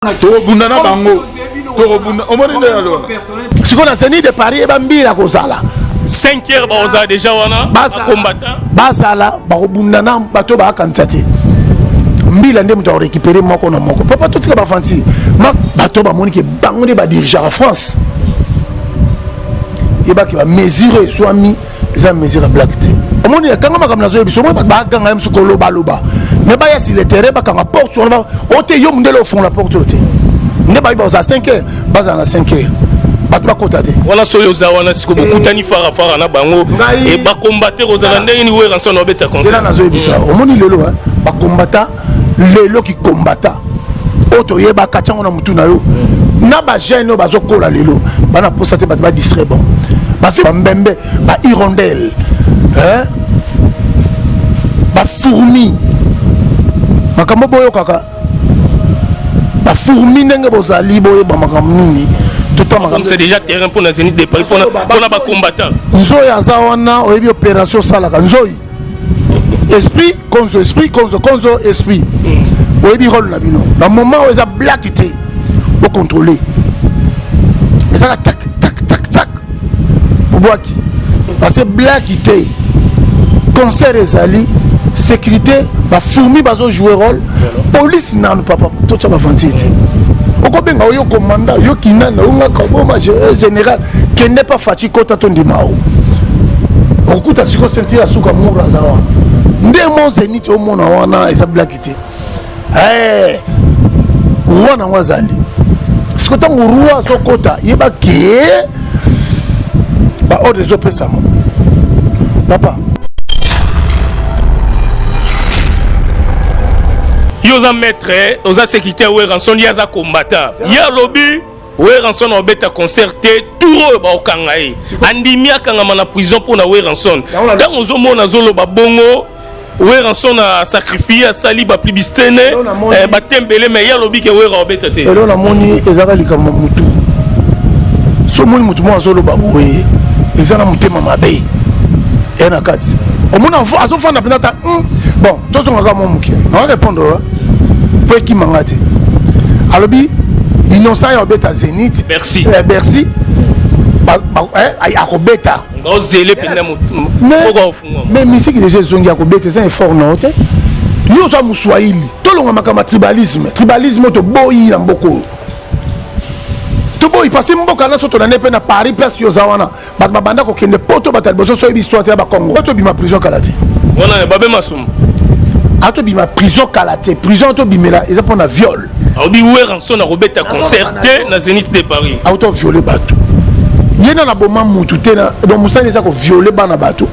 Torobunda na bango. Torobunda. Au moins si on a Zénith de Paris, Bambira Kozala. 5 heures baza déjà wana combattant. Bazala barobunda na bato ba kantate. Mbila ndem to récupérer moko na moko. Papa tout ce ba fanti. Ma bato ba moni ke bango de ba dirigeant en France. Et ba ki ba mesurer soit mis za mesure blackté. Omoni kanga makam nazo biso mo ba ganga yam sukolo baloba. Mais ba ya si le terrain ba kanga porte sur ba ote yo mundelo au fond la porte ote. Ne ba ba za 5 heures, ba za na 5 heures. Batba kotate. Voilà soyo zawana siko bokutani fara na bango et ba combattre ozala ndenge ni wera nso no beta conseil. C'est là nazo ebisa. Omoni lelo hein, ba combattant lelo qui combattant. Oto yeba kachango na mutu na yo. Na ba jeune bazo kola lelo. Bana posate ba distraire bon. Ba fi mbembe ba hirondelle. Hein? Ba fourmi. Makambo boyo kaka. Ba fourmi ndenge bozali boyo ba makambo nini. Comme c'est déjà terrain pour la Zénith de Paris, pour la combattant. Nzoy azawana oyebi opération salaka nzoy. Esprit, konzo esprit. Oyebi rôle na bino. Dans moment où ils a blackité, pour contrôler. Et ça tac. Boboaki. Parce que blackité, concert ezali, sécurité, ba fourmi bazo jouer rôle. Police nan papa, tout ça va fanti. Okobenga oyo commandant yo kinana unga kaboma général qui n'est pas fatigué kota tondimao okuta siko sentir asuka mura zawa ndemo Zénith omona wana esa blackité wana wazali siko tangu ruwa sokota yeba ke ba ordre zo pesamo papa yoza maître oza sécurité weranson yaza combattant ya lobby weranson obeta concerté touro ba okangaye andimi akanga na prison pour na weranson tant ozo mona zolo ba bongo weranson a sacrifié sali ba plibistene ba tembele mais ya lobby ke wera obeta te elo na moni ezaka likama mutu so moni mutu mo azolo ba boye ezana mutema mabe ena kati omona azo fanda penata bon tous on va momuki on va répondre pour qui mangate alobi innocent ya obeta Zénith Bercy akobeta ngozele pena mais misiki déjà zongi akobeta c'est un fort non te yo so muswahili tolonga makama tribalisme to boyi na mboko to boyi parce mboka na soto na nepe na Paris place yo zawana bat babanda ko kende poto batal boso so histoire ya ba Congo to bima prison kalati wana babe masum ato bima prison kalate prison to bimela eza pona viol obi weranson na robeta concerté na Zénith de Paris auto violer bato yena na boma mutu tena bon musani eza ko violer bana bato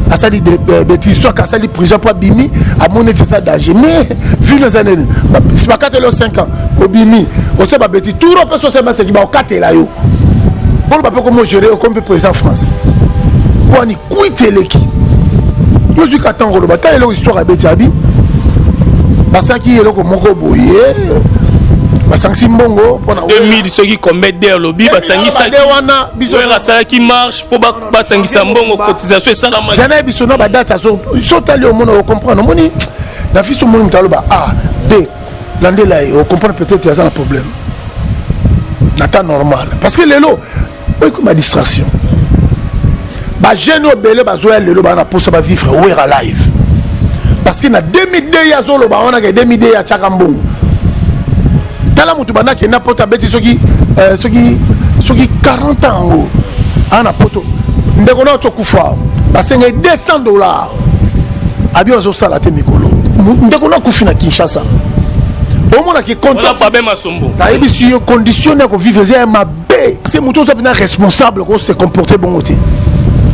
asali de bêtises soit asali prison pour bimi à mon ça danger mais vu les années si ba 4 5 ans obimi on sait ba bêtises tout le person c'est qui ba 4 là yo bon ba peut comment gérer comme président France pour ni quitter l'équipe yo suis katanga le bataille là histoire à Betiabi basaki eloko moko boye basangi mbongo pona 2000 soki commettre der lobby basangi sa wana biso wera sa qui marche pour basangi sa mbongo cotisation et ça la main zana biso na ba date so tali au monde on comprendre moni na fiso moni mtaloba A B landela on comprend peut-être il y a un problème nata normal parce que lelo comme ma distraction ba jeune obele bazoya lelo ba na posa ba vivre wera live parce que na 2002 ya zolo ba wana ke 2002 ya chaka mbongo tala mutu bana ke na pota beti soki 40 ans ana poto ndeko na to kufa basenga $200 abi ozo sala te mikolo ndeko na kufina Kinshasa omona ki contrat pas même asombo ta ebisu yo conditionné ko vivre za mabe c'est mutu so bina responsable ko se comporter bon côté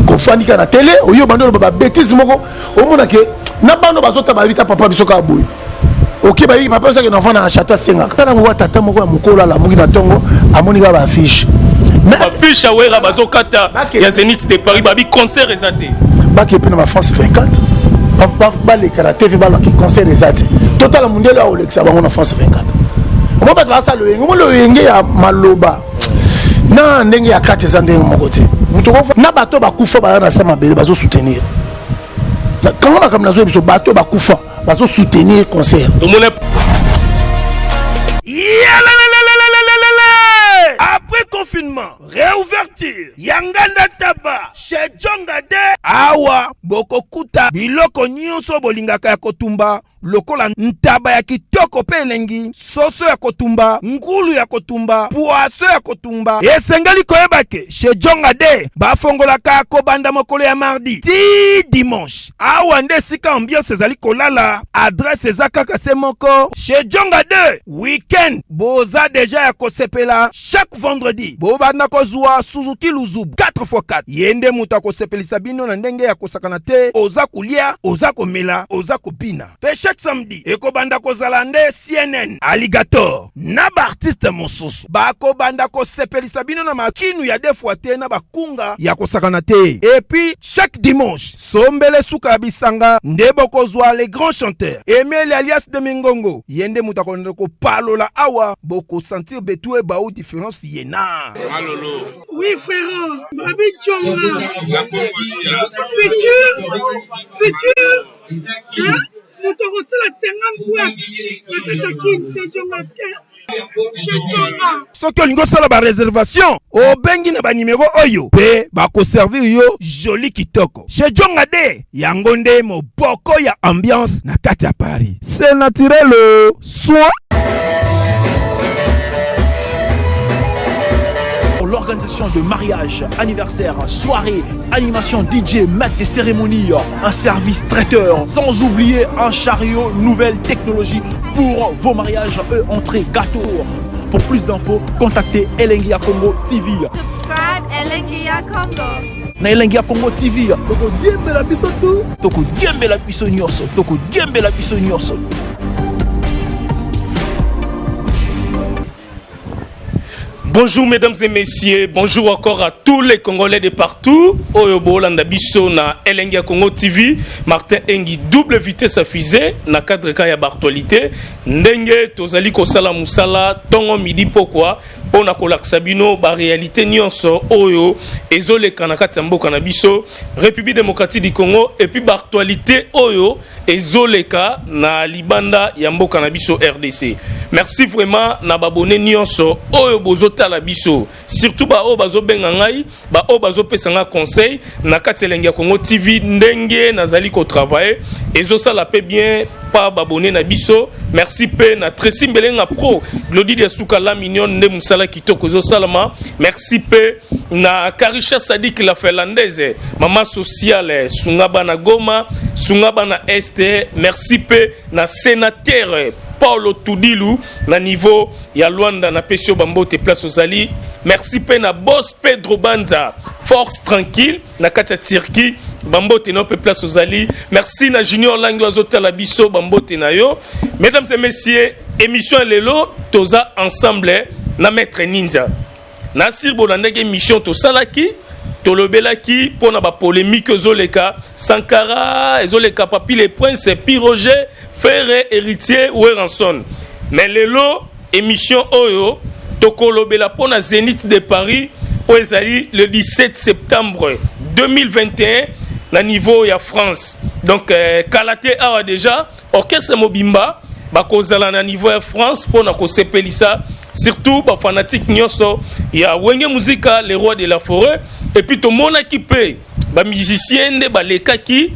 ko fanika na télé oyo bando ba bêtise moko omona ke na bando bazota ba vita papa biso ka boy ok ba yi papa ça que enfant na château senga tala mo tata moko ya mukola la mugi na tongo amoni ka ba affiche mais affiche awera bazokata ya Zénith de Paris ba bi concert ezate ba ke pena ba France 24 ba le karaté va la ki concert ezate total mondial a Olexa ba na France 24 mo ba ba sa lo yenge ya maloba na ndenge ya kate za ndenge moko te mutu ko na bato ba kufa ba na sama bele bazo soutenir quand on a comme la zone biso bato ba kufa bazo soutenir concert Après confinement, réouverture, Yanganda Taba, chez Djongade, Awa, Bokokuta, Biloko Nyonso Bolingaka ya Kotumba, lokola ntaba ya kitoko pe elengi, soso ya kotumba, ngulu ya kotumba, poaso ya kotumba. Esengali koyebake, chez Djongade, bafongolaka kobanda mokolo ya mardi, ti dimanche. Awa nde sika ambiance ezali kolala, adresse ezakaka se moko, chez Djongade, weekend, boza deja ya kosepela, chaque vendredi, bobanda kozwa Suzuki Luzubu, 4x4. Yende muta kosepelisa bino na ndenge ya kosakana te, oza kulia, oza komela, oza kopina. Pe chaque samedi, ekobanda kozala nde CNN, Alligator, na ba artiste mosusu. Bako banda kosepelisa bino na makinu ya defwa te na bakunga ya kosakana te. Et puis, chaque dimanche, sombele suka bisanga, nde bokozwa les grands chanteurs. Emile alias de Mingongo, yende muta ko palola awa, boko sentir betue ba ou différence yena. Malolo. Oui, frère. Babi Djonga. Futur. Hein? Nous t'avons la 50 boîtes. La Katakin, c'est Djongaske. Soki olingo sala ba réservation, obengi na ba numéro oyo pe ba ko servir yo joli kitoko. Chez Djongade, yango nde moboko ya ambiance na kati ya Paris. C'est naturel, soit l'organisation de mariage, anniversaire, soirée, animation DJ, maître des cérémonies, un service traiteur, sans oublier un chariot nouvelle technologie pour vos mariages et entrées gâteaux. Pour plus d'infos, contactez Elengia Congo TV. Subscribe Elengia Congo. Na Elengia Congo TV. Toko diembe la biso tu. Toko diembe la biso nyonso. Toko diembe la biso nyonso. Bonjour mesdames et messieurs, bonjour encore à tous les Congolais de partout. Oyobo Landa Bisso na Elengia Congo TV, Martin Engi double vitesse à fusée na cadre kaya bartolité. Ndenge tozali kosala musala tongo midi pokwa pona kolaksa bino ba réalité nyonso oyo ezoleka na kati ya mboka na biso République démocratique du Congo et puis bartolité oyo ezoleka na libanda ya mboka na biso RDC. Merci vraiment na babone nyonso oyo bozota la biso, surtout ba o bazo benga ngai, ba o bazo pesanga conseil na kati Elengia Congo TV ndenge nazali ko travailler ezo sala pe bien pa babone na biso. Merci pe na Tracy Mbelenga Pro, Glody de Soukala Mignon nde musala kitoko ezo salama. Merci pe na Karisha Sadik la Finlandaise, maman sociale Sungaba na Goma, Sungaba na Este. Merci pe na sénateur Paulo Tudilu na niveau ya Luanda na Pesio Bambote place Ozali. Merci pe na boss Pedro Banza, force tranquille na kati ya Turquie Bambote na place Ozali. Merci na Junior Lango azota la biso Bambote na yo. Mesdames et messieurs, émission lelo toza ensemble na Maître Ninja. Na sirbo na ndenge émission to salaki tolobelaki pona ba polémique zoleka Sankara ezoleka Papi le Prince puis Roger Frère héritier ou ranson. Mais lelo émission oyo tokolobela pona Zénith de Paris oezali le 17 septembre 2021 na niveau ya France. Donc Kalaté awa déjà orchestre Mobimba bakozala na niveau ya France pona ko sepelisa surtout ba fanatique nyonso ya Wenge Muzika les rois de la forêt et puis to mona ki pe ba musicien de balekaki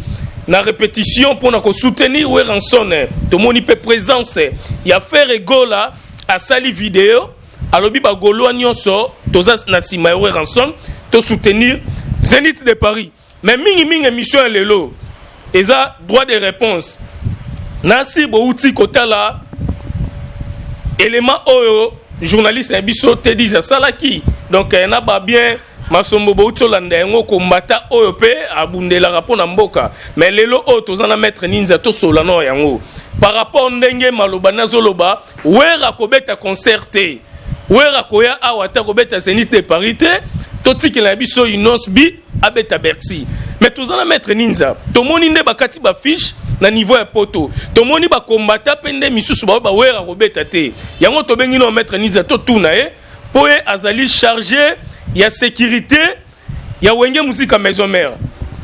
na répétition pour nous soutenir ou ranson to moni pe présence ya faire Gola à sali vidéo alobi ba golo nyonso toza na sima ou ranson to soutenir Zénith de Paris. Mais mingi émission lelo eza droit de réponse nasi bo outi kotala élément oyo journaliste biso te dit salaki donc na ba bien masombo bo utolanda yango kombata oyo pe abundela rapona mboka. Mais lelo o tozana Maître Ninja to solano yango par rapport ndenge maloba nazoloba wera kobeta concerté wera koya awata kobeta Zénith de Paris te totiki la biso inos bi abeta Bercy. Mais tozana Maître Ninja tomoni nde bakati ba fiche na niveau ya poto tomoni ba kombata pende misusu ba wera kobeta te yango tobengi no Maître Ninja to tuna po azali chargé ya sécurité ya Wenge Muzika maison mère.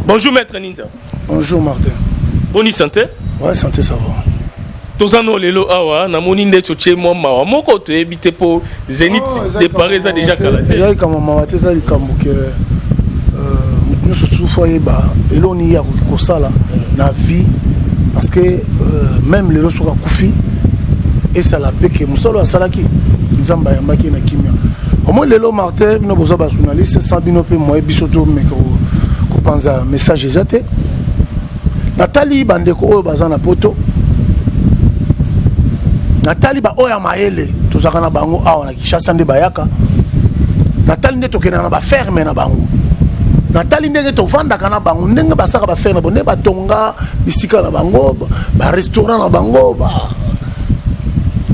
Bonjour Maître Ninja. Bonjour Martin. Bonne santé. Ouais, santé ça va. tozano lelo awa namoni nde tsotie mwa mawa moko toyebi te po Zénith de Paris a déjà kalaté ezali kama mawa te ezali likambo ke motu nyonso sufu ayeba eloni ye akoki kosala na vie parce que même lelo soki akufi esala mpe ke mosalo asalaki nzambe ayambaki na kimia omoi lelo Martin bino boza bajournaliste sans bino mpe moye biso to meke kopanza message eza te natali bandeko oyo baza na poto natali ba oya mayele tozaka na bango awa na Kinshasa nde bayaka natali nde tokenda na baferme na bango natali ndenge tovandaka na bango ndenge basaka baferme na bango nde batonga bisika na bango barestaurant na bango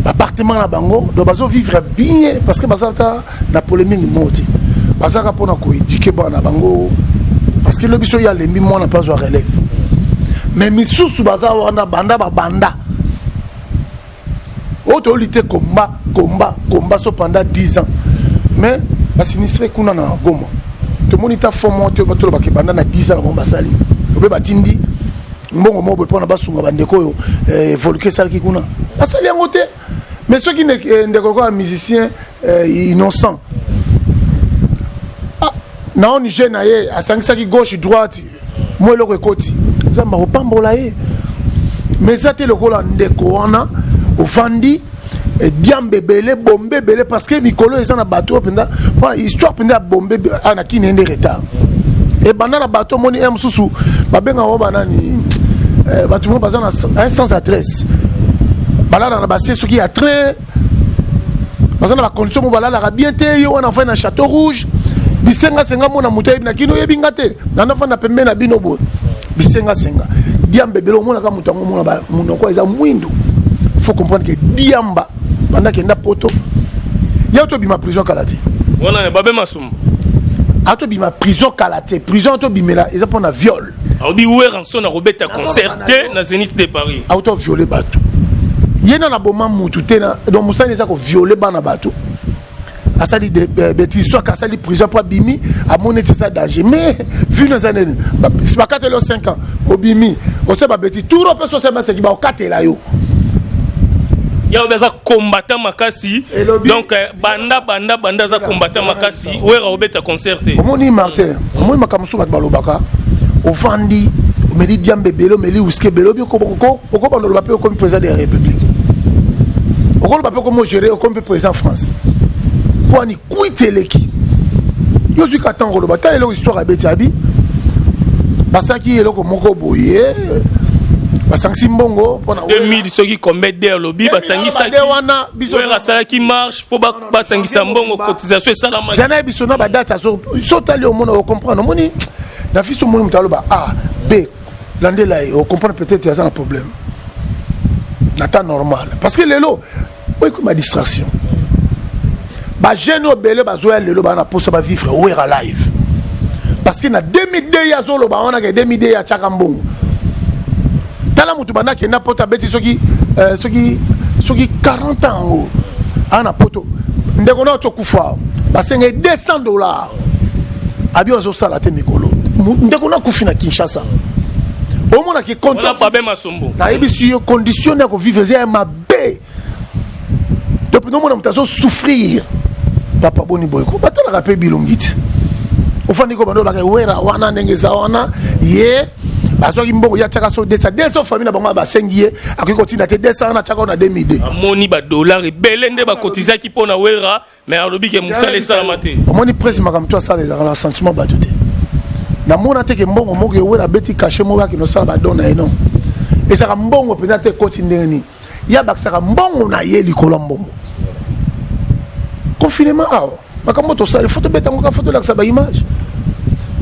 appartement na bango donc bazo vivre bien parce que bazata na polémique moti bazaka pona ko éduquer bana bango parce que le biso ya lembi mona pas wa relève mais misusu baza wana banda auto lutter combat so pendant 10 ans mais ba sinistré kuna na Goma to monita formo to batolo bakebanda na 10 ans na basali obe batindi mbongo mobo pona basunga bandeko yo évoluer salaki kuna basali yango te. Mais ceux qui sont un musicien innocent, non, on jeune, à 5 qui gauche, droite, moi le récolti. Ça m'a repambolé. Mais ça, c'est le col en décorana, au Fandi, Diambe belé, bombé belé, parce que Mikolo est en bateau, pour l'histoire, pendant bombé, en a qui n'est pas. Et pendant le bateau, mon aime sous, Babenga Obanani, bâtiment basé à sans adresse. Balala na basse ce qui a très parce que la condition mo balala ka bien te yo na fa na Château Rouge bisenga senga mona mutai na kino yebinga te na fa na pembe na bino bo bisenga senga diambe belo mona ka mutango mona ba munoko eza mwindo faut comprendre que diamba banda kenda poto ya to bima prison kalate wana ne babe masum ato bima prison kalate prison to bimela eza pona viol audi ouer rançon na robeta concert na Zénith de Paris auto violer bato yena na boma mutu tena donc musani eza ko violer bana bato asali de bêtise soit asali prison pour bimi a monnaie ça danger mais vu nos années c'est pas 4 ou 5 ans au bimi on sait pas bêtise tout le person c'est qui ba o katela yo ya obeza combattant makasi donc banda za combattant makasi wera obeta concerté omoni Martin omoni makamusu bat balobaka ofandi omeli diambe belo meli uske belo bi ko bando ba pe comme président de la République okolo ba pe comme gérer comme président France pour ni quitter l'équipe yo suis katan ko ba ta elo histoire abeti abi basaki elo ko moko boye basangi mbongo pona 2000 soki commettre der lobby basangi sa wana biso la sala qui marche pour basangi sa mbongo cotisation salama zana biso na ba date so tali au monde comprendre moni na fiso moni mutalo ba A B landela on comprend peut-être il y a un problème nata normal parce que lelo oui comme distraction ba jeune obele bazoya lelo ba na posa ba vivre ou era live parce que na 2002 ya zolo ba ona ke 2002 ya chaka mbongo tala mutu bana ke na pota beti soki 40 ans ana poto ndeko na to kufa basenga $200 abi ozo sala te mikolo ndeko na kufi na Kinshasa au moins qui compte na ebisi yo condition ya ko vivre za mabe depuis no mona mutazo souffrir papa boni boyko batala ka pe bilongiti ofandi ko bando baka wera wana ndenge za wana ye bazoki mbongo ya chaka so desa famille na bango ba sengiye akiko tina te 200 na chaka na 2002 amoni ba dollar ebele nde ba kotiza ki pona wera mais alobi ke musale salama te omoni presse makamto sala les sentiments batute na mona te ke mbongo moko wera beti caché mo ya ki no sala ba dona eno et ça mbongo peut-être continue ni ya bakisaka mbongo na ye likolo mbongo confinement awa makambo to sala photo beta ngo ka photo la sa image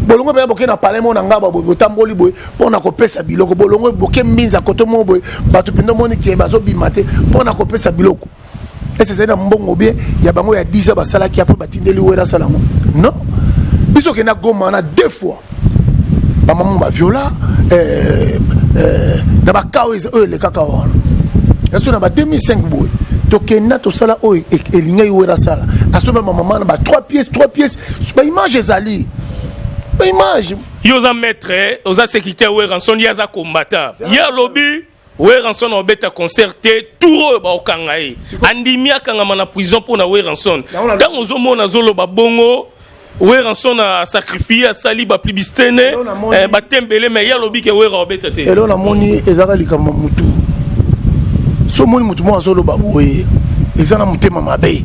bolongo be boke na palais mo na ngaba bo tamboli boy pona ko pesa biloko bolongo boke minza koto mo boy batu pendo moni ki bazo bimate pona ko pesa biloko et c'est ça mbongo bien ya bango ya 10 ans basala ki après batindeli wera sala ngo non biso ke na Goma na 2 fois ba maman ba viola na ba kawes le kakawa est-ce na ba 2005 boy to kena to sala o elinga wera sala aso ba maman na ba 3 pièces ba image ezali ba image yoza maître oza sécurité ou rançon yaza combattant ya lobby Ranson obeta concerté tour ba okangai andimi akanga mana prison pour na Ranson tant ozomona zolo ba bongo Ranson a sacrifié a sali ba plibistene ba tembele mais ya lobi ke obeta te elo na moni ezaka likama mutu so moni mutu mo zolo ba boye ezana mutema mabe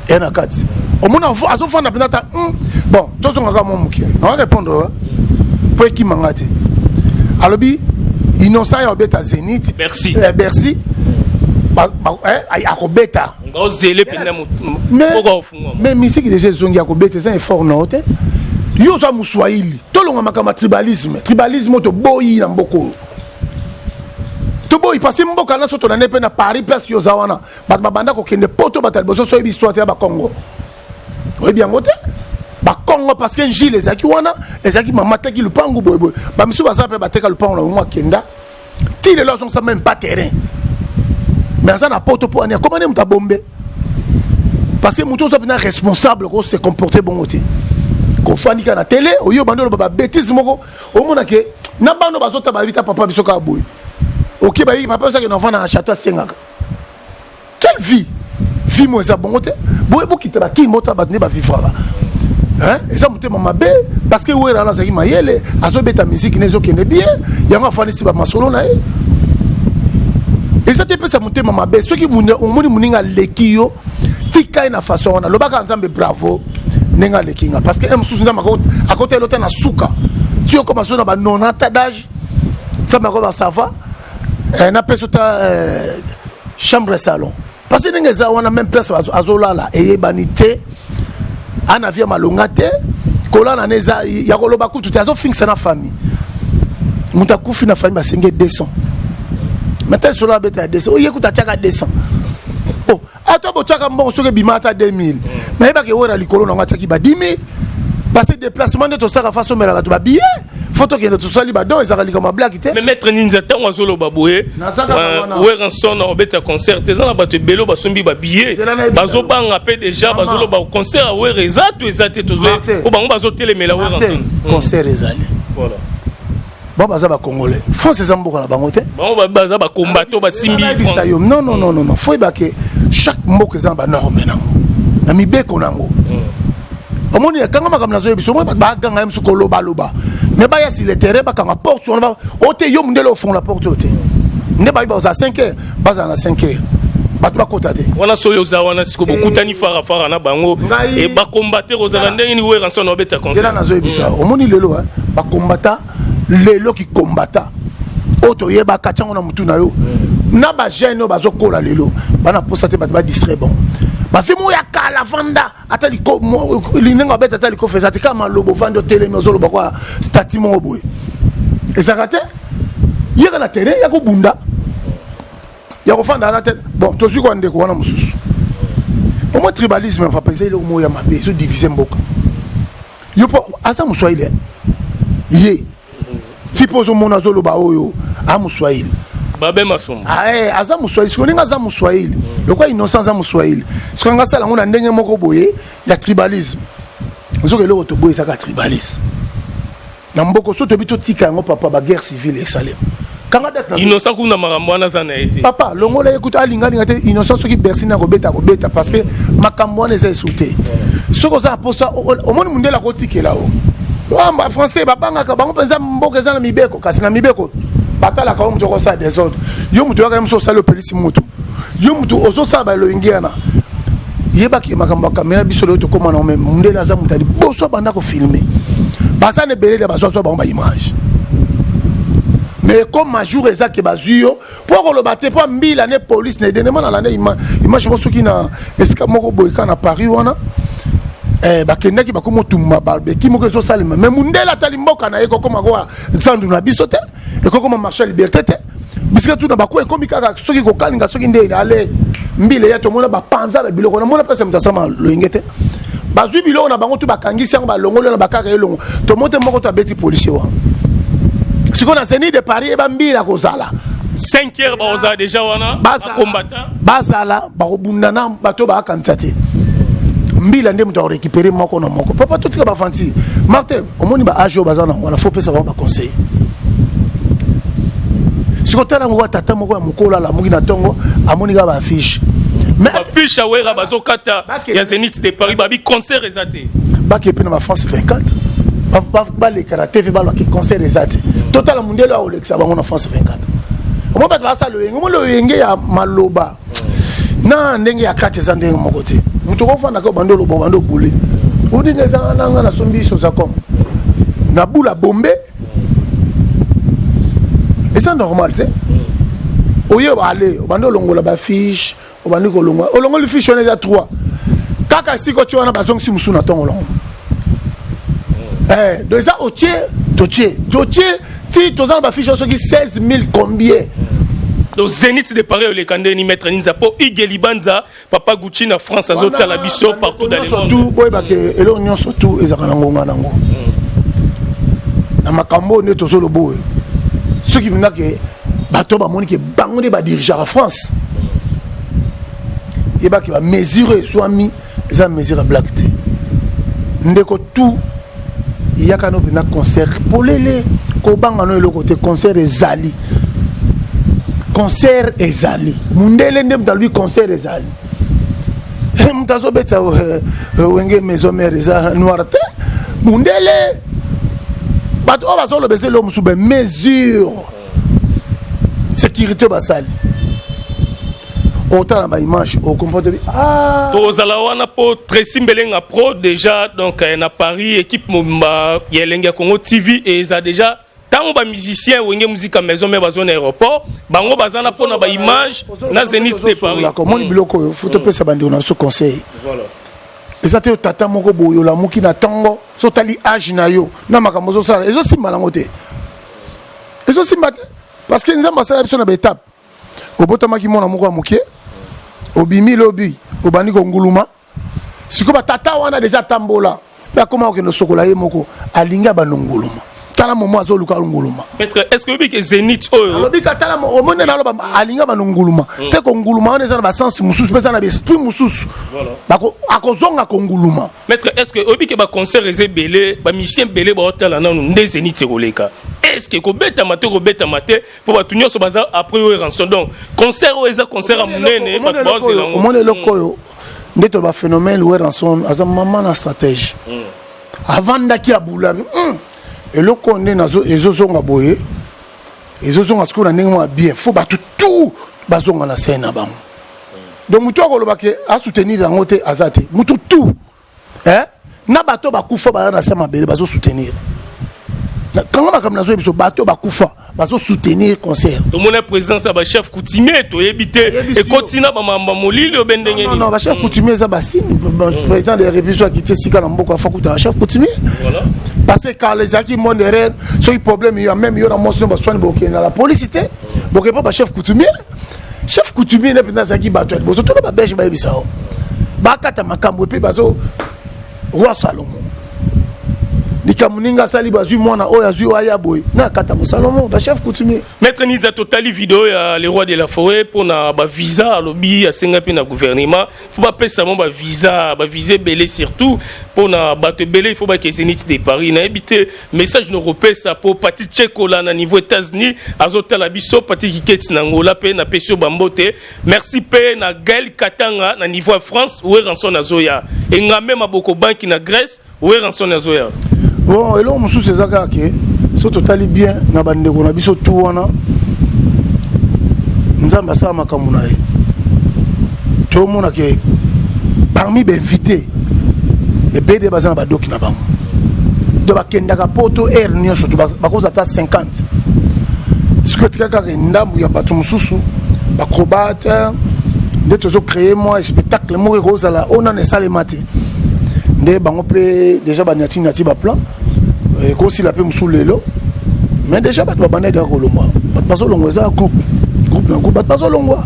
ena kati omona azofanda penata bon tozonga ka mo mukia na répondre pour qui mangate alobi innocent ya obeta Zénith Bercy Bercy akobeta ngozele pena mais misiki déjà zongi akobeta c'est un effort non te yo za muswahili tolonga makama tribalisme to boyi na mboko to boyi parce que mboka na soto na nepe na Paris place yo za wana bat babanda ko kende poto batal boso so histoire ya ba Congo oui bien ngote ba Congo parce que Gilles ezaki wana ezaki mama taki lupangu boy ba misu ba sape bateka lupangu na mwa kenda ti les lois sont même pas terrain mais ça na poto pour ani comment ne bombe parce que muto so bien responsable ko se comporter bon côté ko fani kana télé oyo bandolo ba bêtise moko o mona ke na bando bazota ba vita papa biso ka boy OK ba yi papa ça que no vana na château sengaka quelle vie moi ça bon côté boy bokita ba ki mota ba ne ba vivre hein et ça mutema mabe parce que wera la zaki mayele azobeta musique nezo kende bien yanga fani si ba masolo na e et ça te peut ça mutema mabe ceux qui muni muninga lekio tika na façon na lobaka ensemble bravo nenga lekinga parce que m sous ndama à côté l'autre na suka tu as commencé na ba 90 d'âge ça m'a ba ça va na pesota chambre salon parce que nenga za wana même place azolala et banité ana via malongate kola na neza ya koloba kutu te azo fixa na famille muta kufi na famille basenge 200 maintenant cela beta 200 oye kuta chaka 200 oh atobo chaka mbongo soke bimata 2000 mais ba ke wora likolo na ngachaki ba 10000 parce que déplacement de to saka façon mela ba billet photo qui est tout ça liba donc ezaka likama black te mais maître ninja tango zolo baboye Ranson obeta concert ezana ba te belo ba sombi ba billet bazo banga pe déjà bazolo ba concert ezate tozo o bango bazo telemela Ranson concert ezali voilà bon baza ba congolais France ezamboka na bango te bon baza ba combattant ba simbi non faut ba que chaque mboka ezamba norme nango na mibeko nango omoni kanga makamna zo biso mo ba ganga msu ko loba mais ba ya si le terrain ba kanga porte on ba ote yo mundelo au fond la porte ote ne ba ba za 5h ba za na 5h ba to ba kota te wana soyo za wana siko bokutani fara na bango et ba combattre ozala ndenge ni Ranson obeta concert c'est là na zo bisa omoni lelo ba combattant lelo ki combattant oto yeba kachango na mutu na yo na ba jeune bazo kola lelo bana posa te ba distraire bon ba fimo ya kala vanda atali ko linenga beta atali ko feza te kama lobo vando tele mozolo ba kwa statimo boy ezakate yeka na terrain ya ko bunda ya ko fanda na tête bon to suko ndeko wana mususu au moins tribalisme va peser le mot ya mabe so diviser mboka yo po asa muswahili ye suppose mon azolo ba oyo a muswahili babe masomo aza muswahili sikoninga aza muswahili lokwa innocent aza muswahili sikonga sala ngona ndenge moko boye ya tribalisme nzoke loko to boye saka tribalisme na mboko so to bito tika yango papa ba guerre civile esalem kanga date innocent kuna makambo wana zana ete papa longola écoute alinga te innocent soki Bercy na kobeta parce que makambo wana eza esute soko za posa omoni mundela ko tikela o amba français babanga bango penza mboka eza na mibeko kasi na mibeko batala ka mutu ko sa des autres yo mutu ka mso salo police mutu yo mutu ozo sa ba lo ingiana yeba ki makambo kamera biso le to koma na même mundela za mutali boso banda ko filmer basa ne belé ba so ba image mais comme jour ezaki bazuyo pour le battre pas 1000 années police ne dénement na l'année image mo soki na eska moko boyka na Paris wana bakendaki bakomo tumba barbecue moko so salima mais mundela tali mboka na eko koma kwa sandu na biso te eko koma marché liberté te bisika tu na bako ekomi kaka soki ko kalinga soki ndé ale mbile ya to mona ba panza ba biloko na mona pesa mtasama loingete bazwi biloko na bango tu bakangisi yango ba longolo na bakaka elongo to monte moko to abeti policier wa siko na Zénith de Paris e ba mbila kozala 5h ba oza déjà wana combattant bazala ba obundana bato ba kantate mbila ndé muto récupérer moko na moko papa tout ka ba fanti Martin omoni ba ajo bazana wana faut pesa ba conseil Si on t'a envoyé tata moko mukola la mugi na tongo amoni ga ba affiche. Mais affiche awera bazokata ya Zénith de Paris babi concert ezate. Ba qui pe na France 24. Ba le karaté ve ba ki concert ezate. Total mondial a Olexa bango na France 24. Omo ba ba sa lo yengo lo yenge ya maloba. Na ndenge ya kati za ndenge moko te. Mutu ko fana ko bando lo bando boulé. Odinga za na sombi so za comme. Na boula bombe. Et c'est normal, tu sais. Oye, allez, on va longo la fiche, on va nous longo. On longo le fiche, on est à 3. Kaka si tu as besoin si nous ton long. Donc ça, tu si tu as fiche, on 16 000 combien. Donc Zénith de Paris, les candidats ni mettre Ninza pour Igeli Banza, Papa Gucci na France, Azota la Bisso partout dans le monde. Surtout, boy, parce que l'union surtout, ils ont un nango. Na makambo ne to solo boy. Ceux qui viennent que bateau ba moni que bango ba diriger en France. Et ba qui va mesurer soit mis ça mesure black té. Ndeko tout il y a kano bina concert polele ko banga no le côté concert ezali. Concert ezali. Mundele ndem dans lui concert ezali. Mutazo beta wenge maison mère za noirte. Mundele bato on va solo baisser l'homme sous ben mesure sécurité basale autant la image au comporte ah tozala wana po Tracy Mbelenga pro déjà donc na Paris équipe mba yelenga Congo TV et ça déjà tant ba musicien wenge musique à maison mais bazone aéroport bango bazana po na ba image na Zénith de Paris la commune biloko faut te pesa bandi on a ce conseil voilà. Et te tata moko boyo la muki na tongo so tali âge na yo na makambo so sala ezo simba lango te ezo simba te parce que nzamba sala biso na ba étape obotama ki mona moko amuke obimi lobi obani ko nguluma siko ba tata wana déjà tambola ba koma okendo sokola ye moko alinga ba nguluma tala momo azo luka nguluma maître est-ce que que Zénith oyo alobi ka tala o mona na loba alinga ba nguluma c'est ko nguluma on est dans ba sens mususu pesa na ba esprit mususu voilà bako akozonga ko nguluma maître est-ce que obi ke ba concert ezé belé ba musicien belé ba hôtel na ndé Zénith roleka est-ce que ko beta maté pour ba tunyo so baza après o rançon donc concert o eza concert a munene ba boss o mona lokoyo ndeto ba phénomène o rançon aza maman na stratégie avant ndaki abula et le connaît nazo ezozonga boye ezozonga ce qu'on a ndenge bien faut ba tout bazonga na scène bango donc mutu akoloba ke a soutenir yango te azate mutu tout na bato bakufa ba na sama bele bazo soutenir quand on a comme nazo biso bato bakufa bazo soutenir concert to mona présidence ba chef coutumier to yebité et continue ba mamba molili obendenge ni non ba chef coutumier za basine président de la république qui était sika na mboko afakuta chef coutumier voilà parce que quand les acquis modérés sont problème il y a même il y a motion ba soin boké na la police té boké pas chef coutumier n'est pas dans ça qui battu bo surtout ba belge ba yebisa ba kata makambo pe bazo roi Salomon Nikamuninga sali bazui mwana oya zui aya boy na kata Salomon ba chef coutumier maître Niza totali vidéo ya le roi de la forêt pour na ba visa lobby ya senga pe na gouvernement faut pas pesa mon ba visa belé surtout pour na bato belé il faut ba que Zénith de Paris na habité message no repesa pour parti Tcheko là na niveau États-Unis azota la biso parti Kiketi na ngola pe na pesio bambote merci pe na Gaël Katanga na niveau France ou rançon na zoya et ngame maboko banki na Grèce ou rançon na zoya. Bon, et là, on sous ces accords qui sont totalement bien. Na bande on a biso tout wana. Nous avons ça ma kamunae. Tout le monde qui parmi les invités, les BD bazana ba doki na bango. De ba kenda ka poto air nyo surtout ba cause ata 50. Ce que tu as ndambu ya bato mususu ba acrobate de toujours créer moi spectacle mo rose la on en salle maté. Nde bango pe déjà ba nyati ba plan et ko si la pe musu lelo mais déjà ba bande de kolomba ba paso longwa za groupe na groupe ba paso longwa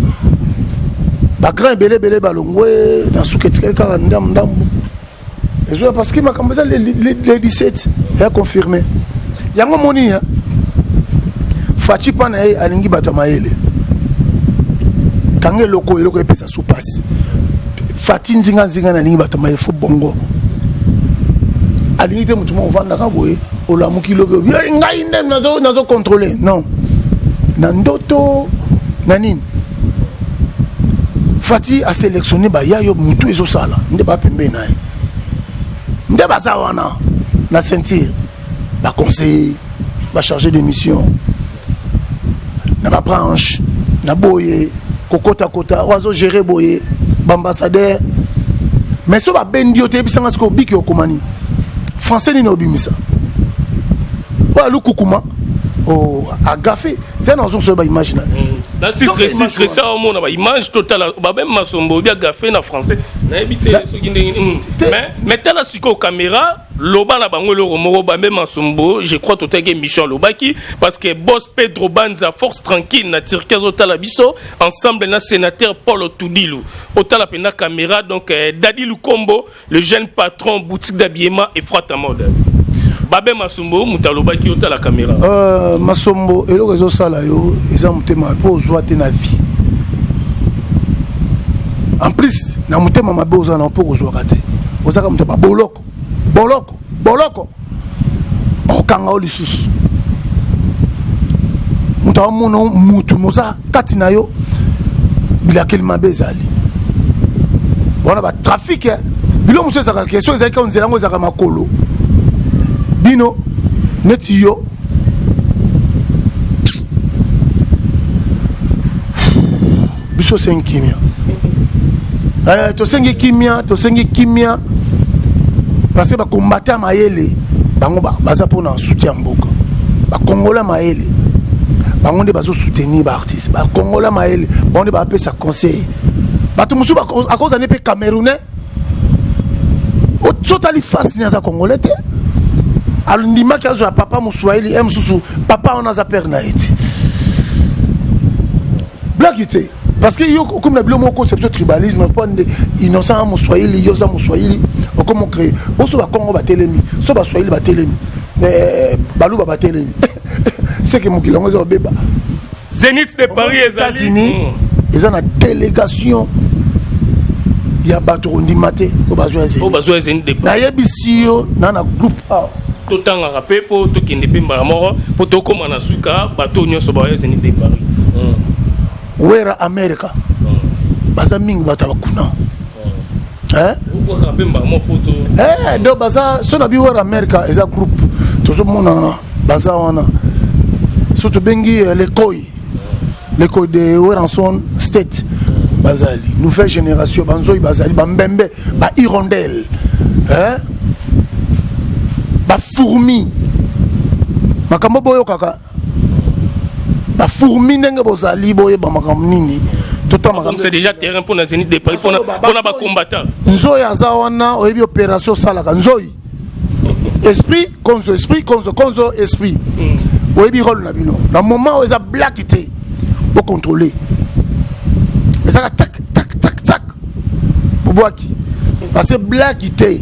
ba grand belé ba longwe dans souketika ka ndam et je parce que ma kambaza les 17 est confirmé yango moni fachi pana alingi bato maele kange loko eloko epesa sous passe fati nzinga na lingi bato maele fo bongo alingi te mutu mo vanda ka boye olamuki lobe ngai ndem nazo contrôler non na ndoto na nini Fati a sélectionné ba yayo mutu ezo sala nde ba pembe nae nde ba za wana na sentir ba conseiller ba chargé de mission na ba branche na boye kokota kota wazo gérer boye ba ambassadeur mais so ba bendio te bisanga sko biki okomani français ni no bimisa wa lukukuma oh agafé c'est dans son ba imaginer là c'est très ça au monde ba image totale ba même masombo bien gafé na français na habité so ginde mais tala siko caméra loba na bango le romoro ba même masombo je crois tout est mission lobaki parce que boss Pedro Banza force tranquille na tirka zotala biso ensemble na sénateur Paul Otudilu otala pena caméra donc Dadi Lukombo le jeune patron boutique d'habillement et frotte à mode Babé Masombo mutalobaki ota la caméra Masombo eloko ezo sala yo eza mutema po ozwa te na vie en plus na mutema mabe oza na po ozwa kate ozaka mutema boloko okanga o lisusu mutawa mono mutu moza kati na yo bilakeli mabe ezali wana ba trafic bilo muso ezaka question ezali ka nzela ngo ezaka makolo bino neti yo biso sengi kimia tosengi kimia parce que ba combattre mayele bango baza pona soutien mboka ba kongola mayele bango nde bazo soutenir ba artiste ba kongola mayele bango nde ba pesa conseil bato musu ba à cause ne pe camerounais o totally face ni za congolais te alindima kazo ya papa muswahili msusu papa on a za père na eti blaguité parce que yo comme na bilo mo conception tribalisme pas innocent muswahili yo za muswahili comme créer boso ba Congo ba telemi so ba swahili ba telemi balu ba telemi c'est que mukilongo zo beba Zénith de Paris États-Unis ils ont une délégation ya bato ndimate o bazwa Zénith de Paris na yebisio na groupe A totanga rapé pour to kende pe mbala pour to koma na suka bato nyonso ba Zénith de Paris wera America baza mingi bato bakuna do baza so na bi wera America eza groupe to mona baza wana surtout bengi les koi de Weranson State bazali nouvelle génération banzoi bazali bambembe ba hirondelle ba fourmi makambo boyo kaka ba fourmi ndenge bozali boye ba makambo nini tout makambo c'est déjà terrain pour na Zénith de Paris pour na ba combattant nzoi azawana oyebi opération salaka nzoi esprit konzo esprit oyebi rôle na bino na moment où eza black te pour contrôler eza tac boboaki parce que black te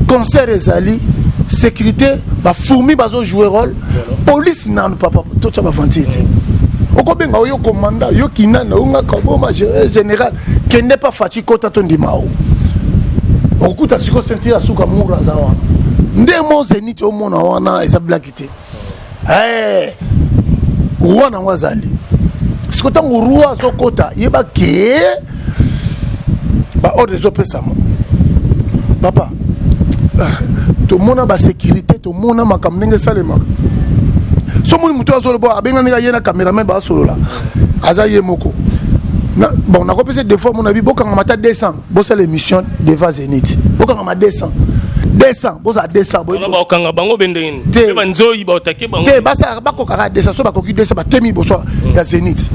concert ezali sécurité ba fourmi bazo jouer rôle police nan papa tout ça ba fantité okobenga yo commandant yo kinana unga kaboma général qui n'est pas fatigué kota to ndimao okuta siko sentir asuka mura za wana ndemo Zénith o mona wana eza black te wana wazali siko tango rua sokota yeba ke ba ordre zo pesama papa to mona ba sécurité to mona makamnenge salema so moni muto azolo bo abenga ninga yena cameraman ba solo la aza yemoko na bon na kopese deux fois mon avis bokanga mata 200 bosa l'émission devant Zénith bokanga ma 200 bosa 200 boyo ba okanga bango bendeni te banzoi ba otake bango te basa bakokaka 200 so bakoki 200 ba temi boso ya Zénith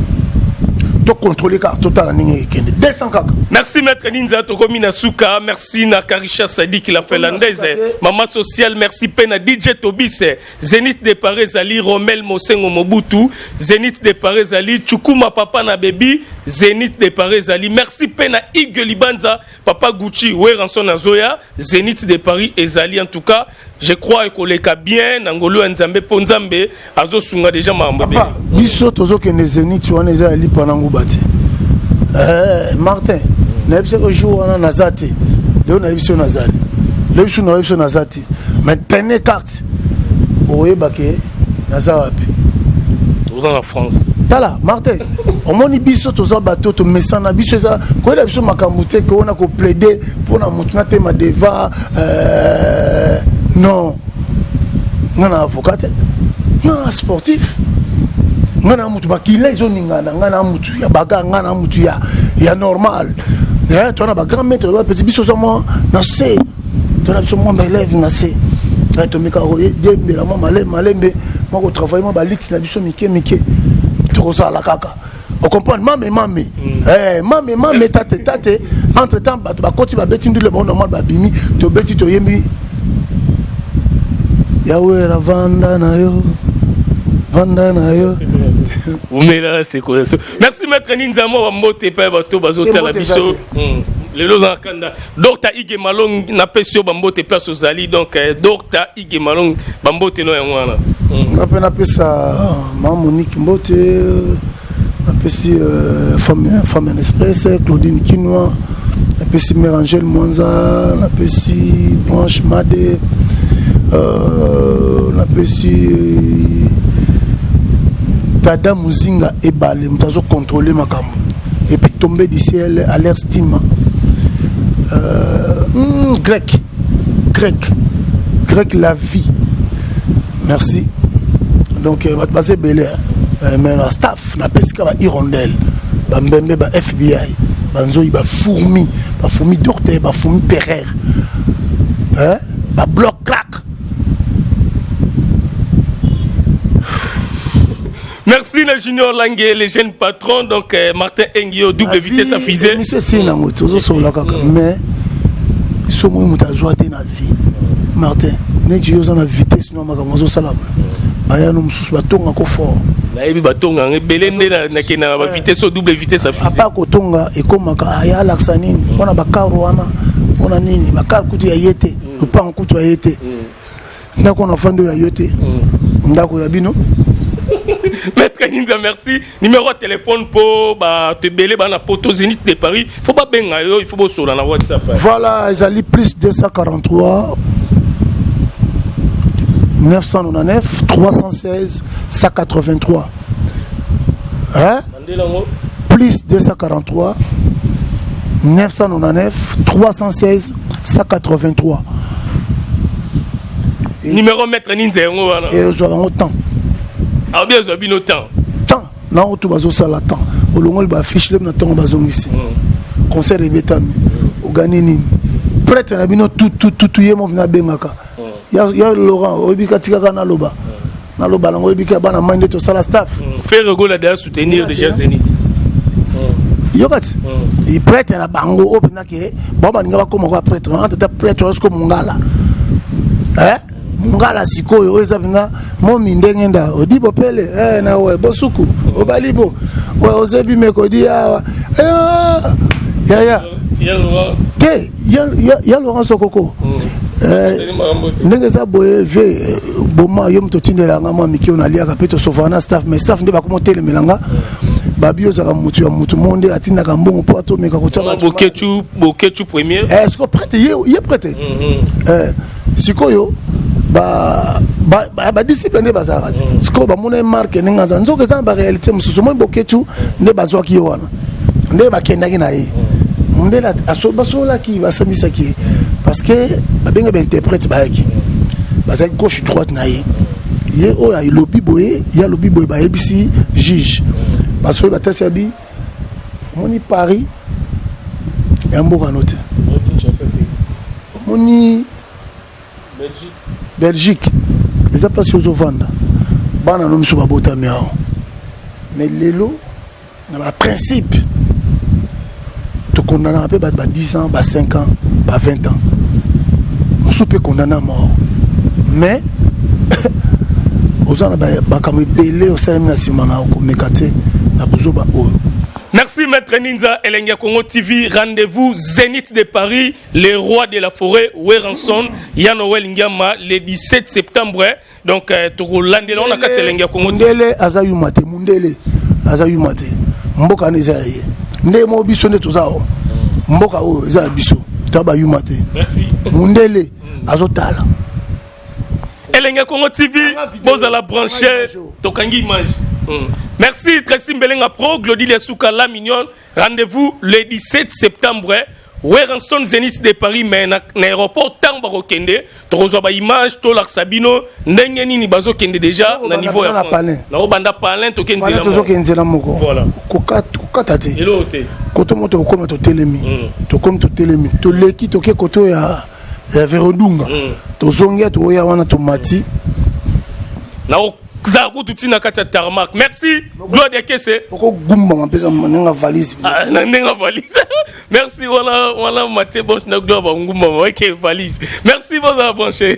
to contrôler car total ninga ekende 200 kaka. Merci maître Ninza Tokomi Nasuka, merci na Karisha Sadi qui l'a fait landaise, maman sociale, merci pena DJ Tobis, Zénith de Paris Ali Romel Mosengo Mobutu, Zénith de Paris Ali Chukuma papa na baby, Zénith de Paris Ali, merci pena Igwe Libanza, papa Gucci, Weranson Azoya, Zénith de Paris Ezali en tout cas, je crois que les cas bien Nangolo Nzambe Ponzambe Azo Sunga déjà mambo. Papa, biso tozo ke ne Zénith wana ezali panango bati. Martin, n'abise que jour on a nazati, le on a vu nazali, le sur on a vu nazati, mais tenez carte, oye baké nazawapi. toza en France. Tala Martin omoni biso toza bato to mesana biso eza ko ela biso makambo te ko na ko plaider pour na mutuna te ma deva non ngana avocat non sportif ngana mutu bakila izo ningana ngana mutu ya baga ngana mutu ya normal tu as ba grand maître ba petit biso somo na se tu as biso mon élève na se to mika dembe la malembe moko travailler ma balix na biso mike to ça la kaka on comprend mame tate entre temps ba koti ba beti ndule bon normal ba bimi to beti to yembi yawe la vanda na yo. C'est quoi ça? Merci maître Ninzamo Bambote pa bato bazota la biso. Les deux en Kanda. Docteur Ige Malong na pesio Bambote place aux ali donc Docteur Ige Malong Bambote no yangwana. Na pesa Monique Mbote na pesi femme express Claudine Kinois na pesi Mérangel Mwanza na pesi Blanche Made na pesi Tada Muzinga Ebale, nous contrôler ma cam. Et puis tomber du ciel à l'air stima. Grec la vie. Merci. Donc, va te passer belé. Mais la staff n'a pas ce qu'il y a hirondelle. Bambembe, ba FBI. Banzo, il va fourmi docteur, ba fourmi Pereire. Hein? Ba bloc crack. Merci le Junior Langue, les jeunes patrons, donc Martin Engio, double vitesse à fusée. Monsieur Sina Moto, mais ce moment où tu as joué dans la vie, Martin, mais tu as la vitesse, non, ma salam. Aya nous sous baton encore fort. Na ebi baton nga belende na kena ba vitesse double vitesse à fusée. Apa ko tonga e comme ka aya laksanini, pona bakaro wana, pona nini, bakar kutu ya yete, pas en kutu ya yete. Ndako na fando ya yete. Ndako ya bino. Maître Ninza, merci. Numéro de téléphone pour te belé na poto Zénith de Paris. Faut pas benga yo, il faut sur la WhatsApp. Voilà, ils allaient plus 243 999 316 183. Hein? Plus 243 999 316 183. Numéro Maître Ninza, et nous avons autant. Ah bien, ça bien autant. Tant, là on trouve ça là tant. Au long de affiche le temps bazong ici. Concert rébétam. Au ganini. Prêtre na bino tout yemo na bengaka. Ya Laurent, obika tika na loba. Na loba lango obika bana mande to sala staff. Faire regola de soutenir déjà Zénith. Yokati. Il prêtre na bango opena ke baba ninga ba koma prêtre entre prêtre osko mungala. Hein? Mungala sikoyo eza binga momi ndenge nda odibo pele na we bosuku obalibo we ozebi mekodi awa ya ke ya Laurent Sokoko ndenge za boye ve boma yo mtotindela ngama mikio na lia kapito sofana staff mais staff nde bakomotele melanga babio za mutu ya mutu monde atinda kambongo po atomeka kotaba bokechu premier est-ce que prête ye prête sikoyo ba discipline bazara siko ba mona marque ninga za nzoke za ba réalité mususu mo boketu nde bazwa ki wana nde ba kendaki na ye nde la basola ki basamisa ki parce que ba benga ba interprète ba ki baza gauche droite na ye o ya lobi boye ya lobi boye ba ebisi juge basola batasi abi moni Paris ya mboka note moni Belgique, les appels aux Ovanda, bana nomi sur babota miao. Mais l'élo, dans le principe, tu condamnes un peu 10 ans, 5 ans, 20 ans. On peut condamner à mort. Mais, aux gens, comme belé au sein de la simana, comme mekate, na buzo ba o. Merci Maître Ninza, Elenga Congo TV, rendez-vous Zénith de Paris, les rois de la forêt, Weranson, Yanowel Ngama, le 17 septembre. Donc, Togolandé, on a 4 Elenga Congo TV. Mundele, Azayumate, Mundele, Azayumate, Mboka Nezaye, Nemo Bissone Tozao, Mboka O, Zabiso, Tabayumate. Merci. Mundele, Azotala. Elenga Congo TV, vous allez brancher, Tokangi Image. Merci Tracy Mbelenga Pro, Glody Lesuka la mignonne. Rendez-vous le 17 septembre. Werenson Zenith de Paris, mais na aéroport Tambaro Kende, Trozoba image, Tolar Sabino, Ndengeni ni bazo Kende déjà, na niveau ya France. Na obanda palin to Kende la moko. Voilà. Koka tati. Elote. Koto moto okoma to telemi. To kom to telemi. To leki to ke koto ya Verodunga. To zongia to ya wana to mati. Na Zaru tutina kata tarmac. Merci. Gloire de Kesse. Oko gumba mapeka nanga valise. Ah, nanga valise. Merci, voilà, Maté Bonche, na gloire, ngumba, ok, valise. Merci, bon, branché.